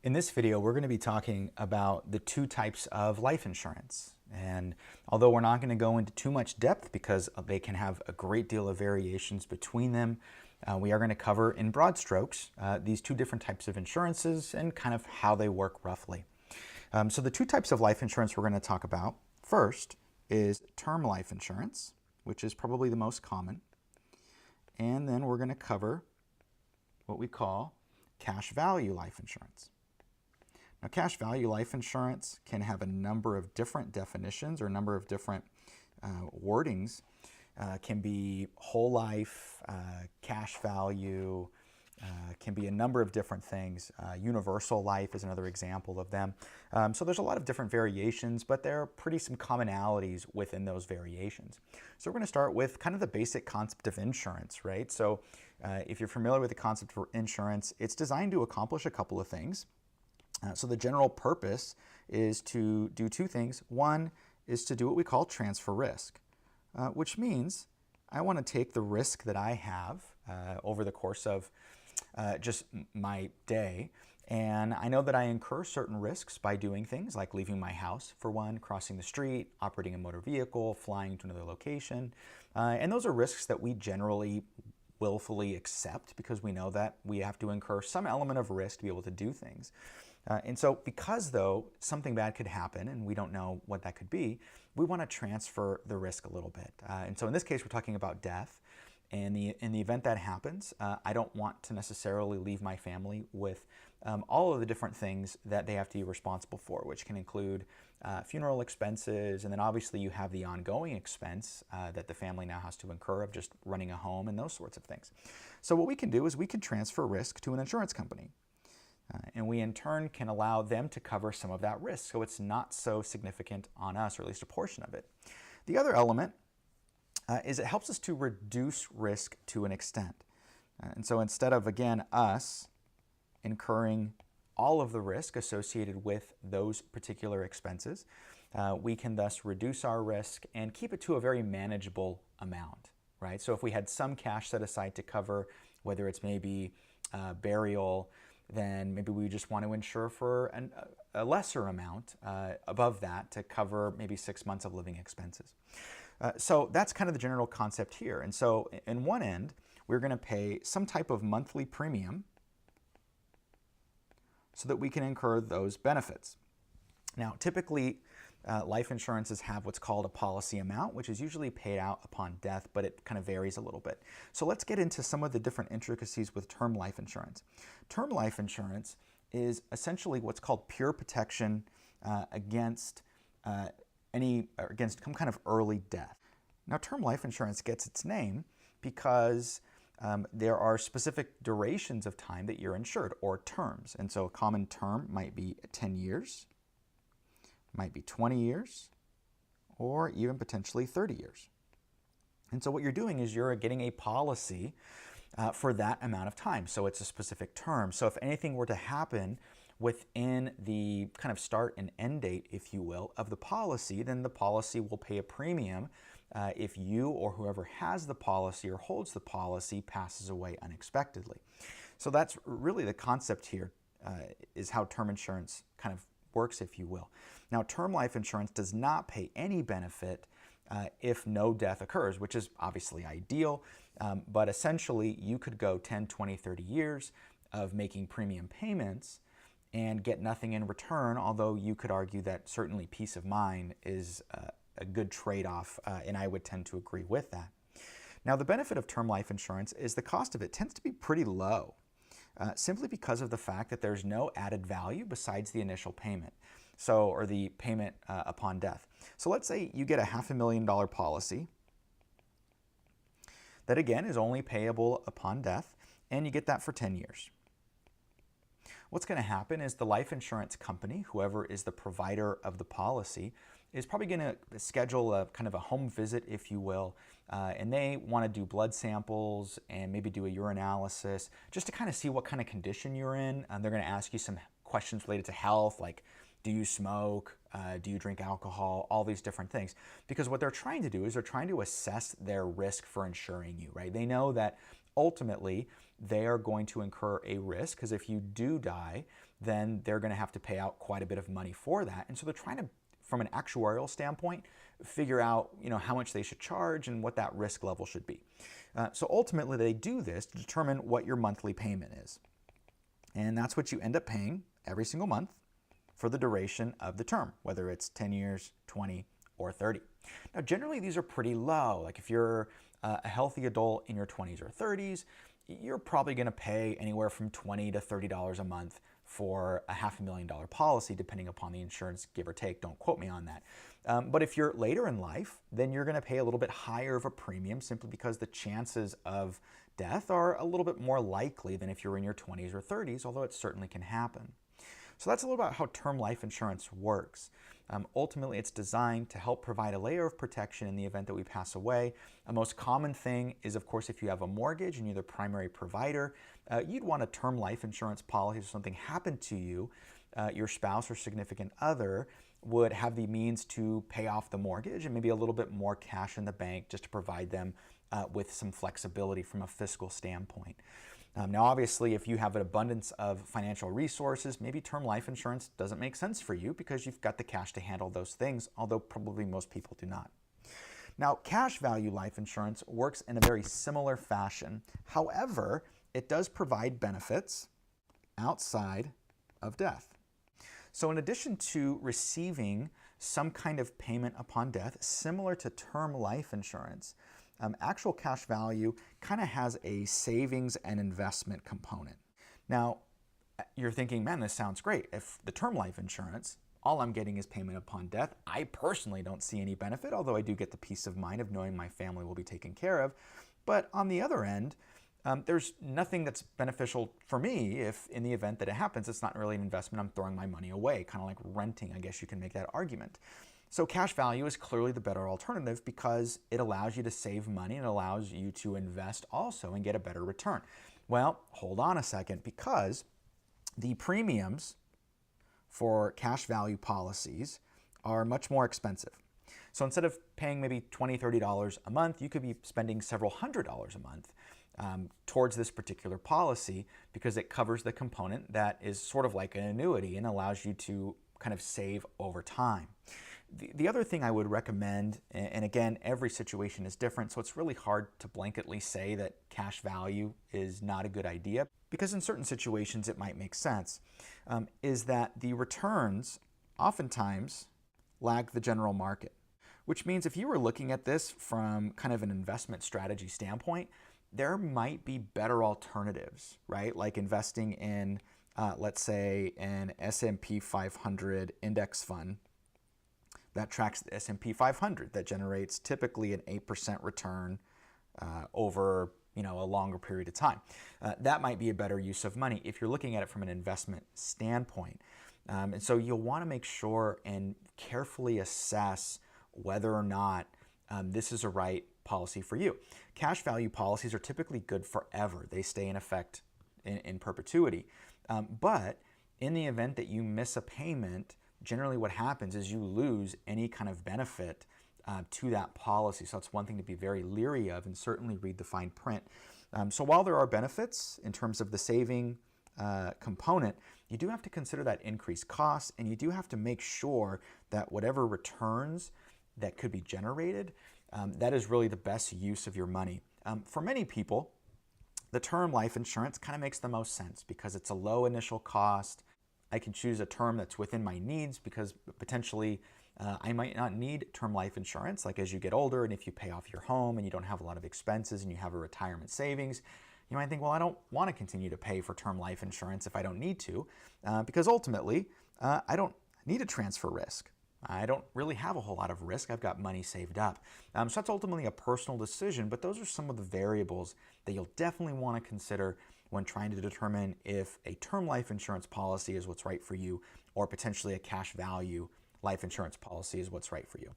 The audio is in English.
In this video, we're going to be talking about the two types of life insurance. And although we're not going to go into too much depth because they can have a great deal of variations between them, we are going to cover in broad strokes these two different types of insurances and kind of how they work roughly. So the two types of life insurance we're going to talk about first is term life insurance, which is probably the most common. And then we're going to cover what we call cash value life insurance. Now, cash value life insurance can have a number of different definitions or a number of different wordings. Can be whole life, cash value, can be a number of different things. Universal life is another example of them. So there's a lot of different variations, but there are some commonalities within those variations. So we're going to start with kind of the basic concept of insurance, right? So if you're familiar with the concept for insurance, it's designed to accomplish a couple of things. So the general purpose is to do two things. One is to do what we call transfer risk, which means I want to take the risk that I have over the course of just my day, and I know that I incur certain risks by doing things like leaving my house, for one, crossing the street, operating a motor vehicle, flying to another location, and those are risks that we generally willfully accept because we know that we have to incur some element of risk to be able to do things. And so because, though, something bad could happen and we don't know what that could be, we want to transfer the risk a little bit. And so in this case, we're talking about death. And in the event that happens, I don't want to necessarily leave my family with all of the different things that they have to be responsible for, which can include funeral expenses, and then obviously you have the ongoing expense that the family now has to incur of just running a home and those sorts of things. So what we can do is we can transfer risk to an insurance company. And we in turn can allow them to cover some of that risk, so it's not so significant on us, or at least a portion of it. The other element is it helps us to reduce risk to an extent. And so instead of, again, us incurring all of the risk associated with those particular expenses, we can thus reduce our risk and keep it to a very manageable amount, right? So if we had some cash set aside to cover, whether it's maybe burial, then maybe we just want to insure for a lesser amount above that to cover maybe 6 months of living expenses. So that's kind of the general concept here. And so in one end, we're going to pay some type of monthly premium so that we can incur those benefits. Now, typically, life insurances have what's called a policy amount, which is usually paid out upon death, but it kind of varies a little bit. So let's get into some of the different intricacies with term life insurance. Term life insurance is essentially what's called pure protection against some kind of early death. Now, term life insurance gets its name because there are specific durations of time that you're insured, or terms. And so a common term might be 10 years, might be 20 years, or even potentially 30 years. And so what you're doing is you're getting a policy for that amount of time. So it's a specific term. So if anything were to happen within the kind of start and end date, if you will, of the policy, then the policy will pay a premium if you or whoever has the policy or holds the policy passes away unexpectedly. So that's really the concept here, is how term insurance kind of works, if you will. Now, term life insurance does not pay any benefit if no death occurs, which is obviously ideal, but essentially you could go 10, 20, 30 years of making premium payments and get nothing in return, although you could argue that certainly peace of mind is a good trade-off, and I would tend to agree with that. Now, the benefit of term life insurance is the cost of it tends to be pretty low, simply because of the fact that there's no added value besides the initial payment, or the payment upon death. So let's say you get a $500,000 policy that, again, is only payable upon death, and you get that for 10 years. What's going to happen is the life insurance company, whoever is the provider of the policy, is probably going to schedule a kind of a home visit, if you will, and they want to do blood samples and maybe do a urinalysis just to kind of see what kind of condition you're in. They're going to ask you some questions related to health, like do you smoke, do you drink alcohol, all these different things. Because what they're trying to do is they're trying to assess their risk for insuring you, right? They know that ultimately, they are going to incur a risk because if you do die, then they're going to have to pay out quite a bit of money for that. And so they're trying to, from an actuarial standpoint, figure out how much they should charge and what that risk level should be. So ultimately, they do this to determine what your monthly payment is. And that's what you end up paying every single month for the duration of the term, whether it's 10 years, 20, or 30. Now, generally, these are pretty low. Like if you're a healthy adult in your 20s or 30s, you're probably going to pay anywhere from $20 to $30 a month for a $500,000 policy, depending upon the insurance, give or take. Don't quote me on that. But if you're later in life, then you're going to pay a little bit higher of a premium simply because the chances of death are a little bit more likely than if you're in your 20s or 30s, although it certainly can happen. So that's a little about how term life insurance works. Ultimately, it's designed to help provide a layer of protection in the event that we pass away. A most common thing is, of course, if you have a mortgage and you're the primary provider, you'd want a term life insurance policy. If something happened to you, your spouse or significant other would have the means to pay off the mortgage and maybe a little bit more cash in the bank just to provide them with some flexibility from a fiscal standpoint. Now, obviously, if you have an abundance of financial resources, maybe term life insurance doesn't make sense for you because you've got the cash to handle those things, although probably most people do not. Now, cash value life insurance works in a very similar fashion. However, it does provide benefits outside of death. So in addition to receiving some kind of payment upon death, similar to term life insurance, actual cash value kind of has a savings and investment component. Now, you're thinking, man, this sounds great. If the term life insurance, all I'm getting is payment upon death, I personally don't see any benefit, although I do get the peace of mind of knowing my family will be taken care of. But on the other end, there's nothing that's beneficial for me if in the event that it happens, it's not really an investment, I'm throwing my money away, kind of like renting, I guess you can make that argument. So cash value is clearly the better alternative because it allows you to save money and allows you to invest also and get a better return. Well, hold on a second, because the premiums for cash value policies are much more expensive. So instead of paying maybe $20, $30 a month, you could be spending several $100s a month towards this particular policy because it covers the component that is sort of like an annuity and allows you to kind of save over time. The other thing I would recommend, and again, every situation is different, so it's really hard to blanketly say that cash value is not a good idea, because in certain situations it might make sense, is that the returns oftentimes lag the general market, which means if you were looking at this from kind of an investment strategy standpoint, there might be better alternatives, right? Like investing in, let's say, an S&P 500 index fund that tracks the S&P 500 that generates typically an 8% return over a longer period of time. That might be a better use of money if you're looking at it from an investment standpoint. And so you'll want to make sure and carefully assess whether or not this is a right policy for you. Cash value policies are typically good forever. They stay in effect in perpetuity. But in the event that you miss a payment, generally what happens is you lose any kind of benefit to that policy. So that's one thing to be very leery of, and certainly read the fine print. So while there are benefits in terms of the saving component, you do have to consider that increased cost, and you do have to make sure that whatever returns that could be generated, that is really the best use of your money. For many people, the term life insurance kind of makes the most sense because it's a low initial cost. I can choose a term that's within my needs because potentially I might not need term life insurance. Like as you get older and if you pay off your home and you don't have a lot of expenses and you have a retirement savings, you might think, well, I don't want to continue to pay for term life insurance if I don't need to, because ultimately I don't need to transfer risk. I don't really have a whole lot of risk. I've got money saved up. So that's ultimately a personal decision, but those are some of the variables that you'll definitely want to consider when trying to determine if a term life insurance policy is what's right for you or potentially a cash value life insurance policy is what's right for you.